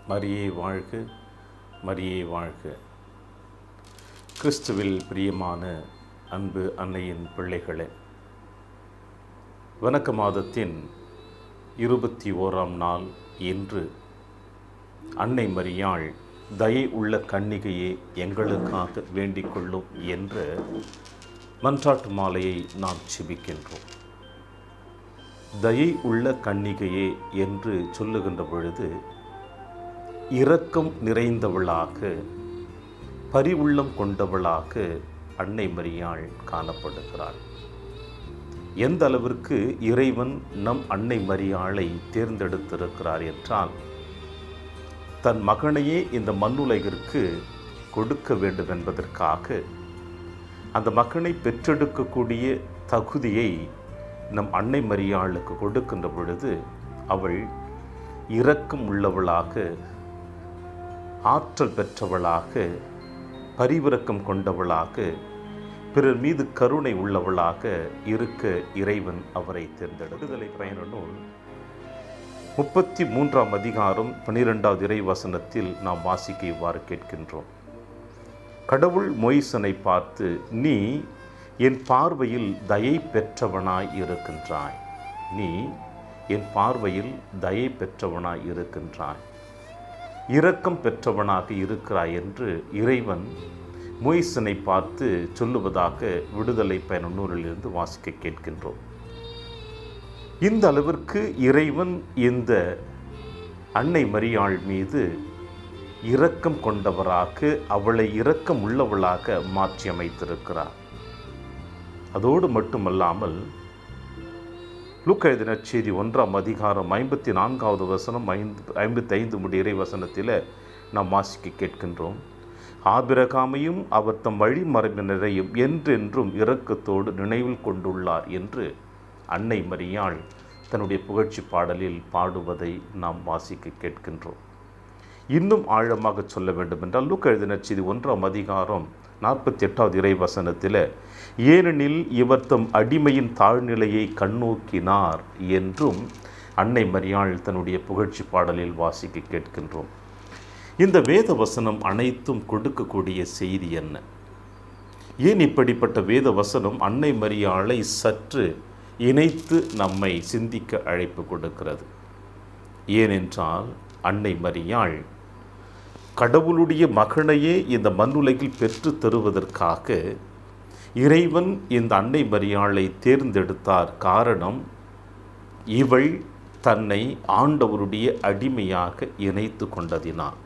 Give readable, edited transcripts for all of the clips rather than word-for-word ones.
மரியே வாழ்க, மரியே வாழ்க. கிறிஸ்துவில் பிரியமான அன்பு அன்னையின் பிள்ளைகளே, வணக்க மாதத்தின் 21ஆம் நாள் இன்று அன்னை மரியாள் தயை உள்ள கன்னிகையே எங்களுக்காக வேண்டிக் கொள்ளும் என்ற மன்றாட்டு மாலையை நாம் செபிக்கின்றோம். தயை உள்ள கன்னிகையே என்று சொல்லுகின்ற பொழுது இரக்கம் நிறைந்தவளாக, பரிவுள்ளம் கொண்டவளாக அன்னை மரியாள் காணப்படுகிறாள். எந்த அளவிற்கு இறைவன் நம் அன்னை மரியாளை தேர்ந்தெடுத்திருக்கிறார் என்றால், தன் மகனையே இந்த மண்ணுலகிற்கு கொடுக்க வேண்டும் என்பதற்காக அந்த மகனை பெற்றெடுக்கக்கூடிய தகுதியை நம் அன்னை மரியாளுக்கு கொடுக்கின்ற பொழுது அவள் இரக்கம் உள்ளவளாக, ஆற்றல் பெற்றவளாக, பரிவிரக்கம் கொண்டவளாக, பிறர் மீது கருணை உள்ளவளாக இருக்க இறைவன் அவரை தேர்ந்தெடுத்தலை. பயண நூல் 33ஆம் அதிகாரம் 12வது இறைவசனத்தில் நாம் வாசிக்க இவ்வாறு கேட்கின்றோம். கடவுள் மோய்சனை பார்த்து, நீ என் பார்வையில் தயை பெற்றவனாய் இருக்கின்றாய், நீ என் பார்வையில் தயை பெற்றவனாய் இருக்கின்றாய், இரக்கம் பெற்றவனாக இருக்கிறாய் என்று இறைவன் மோய்சனை பார்த்து சொல்லுவதாக விடுதலை பயண நூலிலிருந்து வாசிக்க கேட்கின்றோம். இந்த அளவிற்கு இறைவன் இந்த அன்னை மரியாள் மீது இரக்கம் கொண்டவராக, அவளை இரக்கம் உள்ளவளாக மாற்றி அமைத்திருக்கிறார். அதோடு மட்டுமல்லாமல் லூக்கா எழுதின செய்தி 1ஆம் அதிகாரம் 54வது வசனம் 55 முடிய இறை வசனத்தில் நாம் வாசிக்க கேட்கின்றோம். ஆபிரகாமையும் அவர் தம் வழிமரபினரையும் என்றென்றும் இரக்கத்தோடு நினைவில் கொண்டுள்ளார் என்று அன்னை மரியாள் தன்னுடைய புகழ்ச்சி பாடலில் பாடுவதை நாம் வாசிக்க கேட்கின்றோம். இன்னும் ஆழமாக சொல்ல வேண்டுமென்றால் லூக்கா எழுதின செய்தி 1ஆம் அதிகாரம் 48வது இறை வசனத்தில், ஏனெனில் இவர் தம் அடிமையின் தாழ்நிலையை கண்ணோக்கினார் என்றும் அன்னை மரியாள் தன்னுடைய புகழ்ச்சி பாடலில் வாசிக்க கேட்கின்றோம். இந்த வேத வசனம் அனைத்தும் கொடுக்கக்கூடிய செய்தி என்ன? ஏன் இப்படிப்பட்ட வேத வசனம் அன்னை மரியாளை சற்று இணைத்து நம்மை சிந்திக்க அழைப்பு கொடுக்கிறது? ஏனென்றால் அன்னை மரியாள் கடவுளுடைய மகனையே இந்த மண்ணுலகில் பெற்று தருவதற்காக இறைவன் இந்த அன்னை மரியாளை தேர்ந்தெடுத்தார். காரணம், இவள் தன்னை ஆண்டவருடைய அடிமையாக இணைத்து கொண்டதினால்.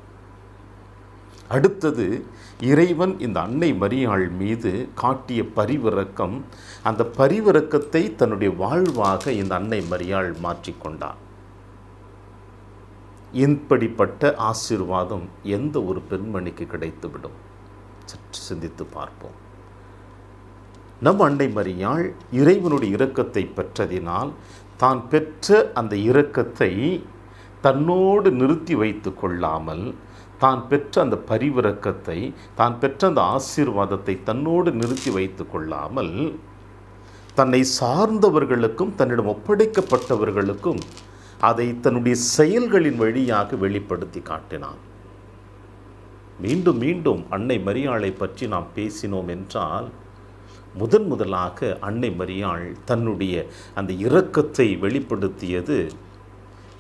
அடுத்தது, இறைவன் இந்த அன்னை மரியாள் மீது காட்டிய பரிவிரக்கம், அந்த பரிவிரக்கத்தை தன்னுடைய வாழ்வாக இந்த அன்னை மரியாள் மாற்றிக்கொண்டார். இப்படிப்பட்ட ஆசீர்வாதம் எந்த ஒரு பெண்மணிக்கு கிடைத்துவிடும்? சற்று சிந்தித்து பார்ப்போம். நம் அன்னை மரியாள் இறைவனுடைய இரக்கத்தை பெற்றதினால் தான் பெற்ற அந்த இரக்கத்தை தன்னோடு நிறுத்தி வைத்து கொள்ளாமல், தான் பெற்ற அந்த பரிவிரக்கத்தை, தான் பெற்ற அந்த ஆசீர்வாதத்தை தன்னோடு நிறுத்தி வைத்து கொள்ளாமல், தன்னை சார்ந்தவர்களுக்கும் தன்னிடம் ஒப்படைக்கப்பட்டவர்களுக்கும் அதை தன்னுடைய செயல்களின் வழியாக வெளிப்படுத்தி காட்டினான். மீண்டும் மீண்டும் அன்னை மரியாளை பற்றி நாம் பேசினோம் என்றால், முதலாக அன்னை மரியாள் தன்னுடைய அந்த இரக்கத்தை வெளிப்படுத்தியது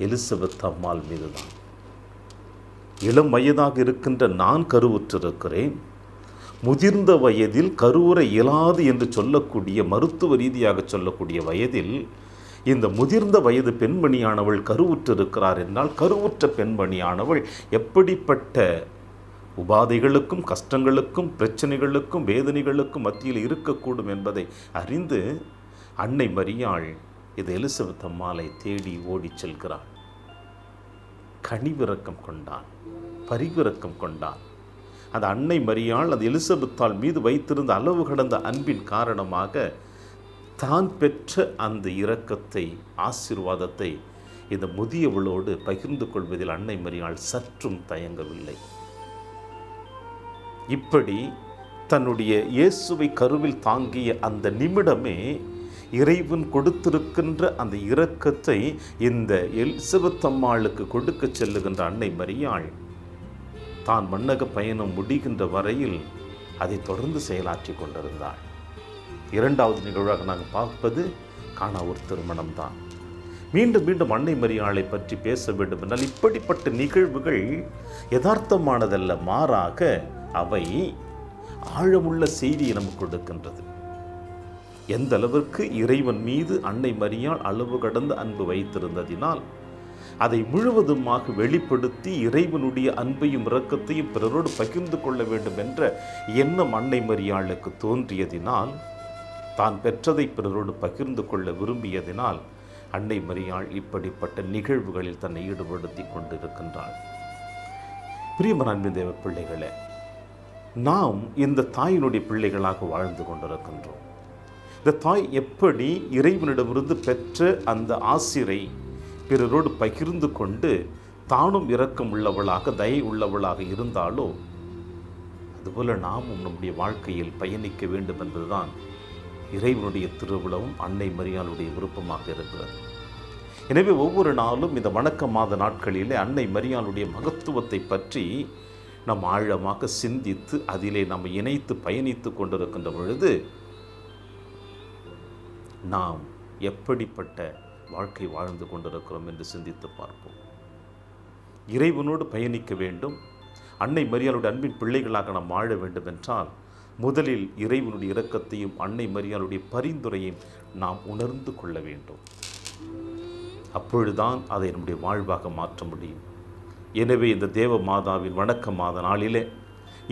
எலிசபெத் அம்மாள் மீதுதான். இளம் வயதாக இருக்கின்ற நான் கருவுற்றிருக்கிறேன், முதிர்ந்த வயதில் கருவுற இயலாது என்று சொல்லக்கூடிய, மருத்துவ ரீதியாக சொல்லக்கூடிய வயதில் இந்த முதிர்ந்த வயது பெண்மணியானவள் கருவுற்றிருக்கிறார் என்றால், கருவுற்ற பெண்மணியானவள் எப்படிப்பட்ட உபாதைகளுக்கும் கஷ்டங்களுக்கும் பிரச்சனைகளுக்கும் வேதனைகளுக்கும் மத்தியில் இருக்கக்கூடும் என்பதை அறிந்து அன்னை மரியாள் இது எலிசபெத் அம்மாளை தேடி ஓடிச் செல்கிறாள். கனிவிரக்கம் கொண்டான், பரிவிரக்கம் கொண்டான். அந்த அன்னை மரியாள் அந்த எலிசபெத்தாள் மீது வைத்திருந்த அளவு கடந்த அன்பின் காரணமாக தான் பெற்ற அந்த இரக்கத்தை, ஆசீர்வாதத்தை இந்த முதியவளோடு பகிர்ந்து கொள்வதில் அன்னை மரியாள் சற்றும் தயங்கவில்லை. இப்படி தன்னுடைய இயேசுவை கருவில் தாங்கிய அந்த நிமிடமே இறைவன் கொடுத்திருக்கின்ற அந்த இரக்கத்தை இந்த எலிசபெத் அம்மாளுக்கு கொடுக்க செல்லுகின்ற அன்னை மரியாள் தான் மன்னக பயணம் முடிகின்ற வரையில் அதை தொடர்ந்து செயலாற்றி கொண்டிருந்தாள். இரண்டாவது நிகழ்வாக நாங்கள் பார்ப்பது கானா ஒரு திருமணம்தான். மீண்டும் மீண்டும் அன்னை மரியாளை பற்றி பேச வேண்டும் என்றால் இப்படிப்பட்ட நிகழ்வுகள் யதார்த்தமானதல்ல, மாறாக அவை ஆழமுள்ள செய்தியை நமக்கு கொடுக்கின்றது. எந்த அளவிற்கு இறைவன் மீது அன்னை மரியாள் அளவு கடந்த அன்பு வைத்திருந்ததினால் அதை முழுவதுமாக வெளிப்படுத்தி இறைவனுடைய அன்பையும் இரக்கத்தையும் பிறரோடு பகிர்ந்து கொள்ள வேண்டும் என்ற எண்ணம் அன்னை மரியாளுக்கு தோன்றியதினால், தான் பெற்றதை பிறரோடு பகிர்ந்து கொள்ள விரும்பியதினால் அன்னை மரியாள் இப்படிப்பட்ட நிகழ்வுகளில் தன்னை ஈடுபடுத்தி கொண்டிருக்கின்றாள். பிரியமான அன்பின் தேவ பிள்ளைகளே, நாம் இந்த தாயினுடைய பிள்ளைகளாக வாழ்ந்து கொண்டிருக்கின்றோம். இந்த தாய் எப்படி இறைவனிடமிருந்து பெற்ற அந்த ஆசிரை பிறரோடு பகிர்ந்து கொண்டு தானும் இரக்கம் உள்ளவளாக தயை உள்ளவளாக இருந்தாலோ, அதுபோல நாமும் நம்முடைய வாழ்க்கையில் பயணிக்க வேண்டும் என்பதுதான் இறைவனுடைய திருவிழாவும் அன்னை மரியாளுடைய விருப்பமாக இருக்கிறது. எனவே ஒவ்வொரு நாளும் இந்த வணக்க மாத நாட்களிலே அன்னை மரியாளுடைய மகத்துவத்தை பற்றி நாம் ஆழமாக சிந்தித்து அதிலே நாம் இணைத்து பயணித்து கொண்டிருக்கின்ற பொழுது நாம் எப்படிப்பட்ட வாழ்க்கை வாழ்ந்து கொண்டிருக்கிறோம் என்று சிந்தித்து பார்ப்போம். இறைவனோடு பயணிக்க வேண்டும், அன்னை மரியாளுடைய அன்பின் பிள்ளைகளாக நாம் வாழ வேண்டும் என்றால் முதலில் இறைவனுடைய இரக்கத்தையும் அன்னை மரியாளுடைய பரிந்துரையையும் நாம் உணர்ந்து கொள்ள வேண்டும். அப்பொழுதுதான் அதை நம்முடைய வாழ்வாக மாற்ற முடியும். எனவே இந்த தேவ மாதாவின் வணக்க மாத நாளிலே,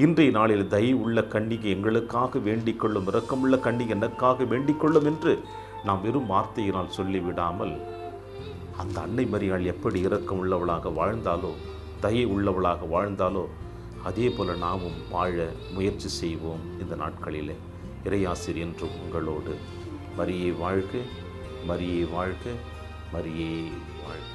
இன்றைய நாளில் தயை உள்ள கன்னிகை எங்களுக்காக வேண்டிக் கொள்ளும், இரக்கமுள்ள கன்னிகை எனக்காக வேண்டிக் கொள்ளும் என்று நாம் வெறும் வார்த்தையினால் சொல்லிவிடாமல், அந்த அன்னை மரியாள் எப்படி இரக்கம் உள்ளவளாக வாழ்ந்தாலோ, தயை உள்ளவளாக வாழ்ந்தாலோ, அதே போல நாமும் வாழ முயற்சி செய்வோம். இந்த நாட்களிலே இறையாசிர் என்றும் உங்களோடு. மரியே வாழ்க, மரியே வாழ்க, மரியே வாழ்க.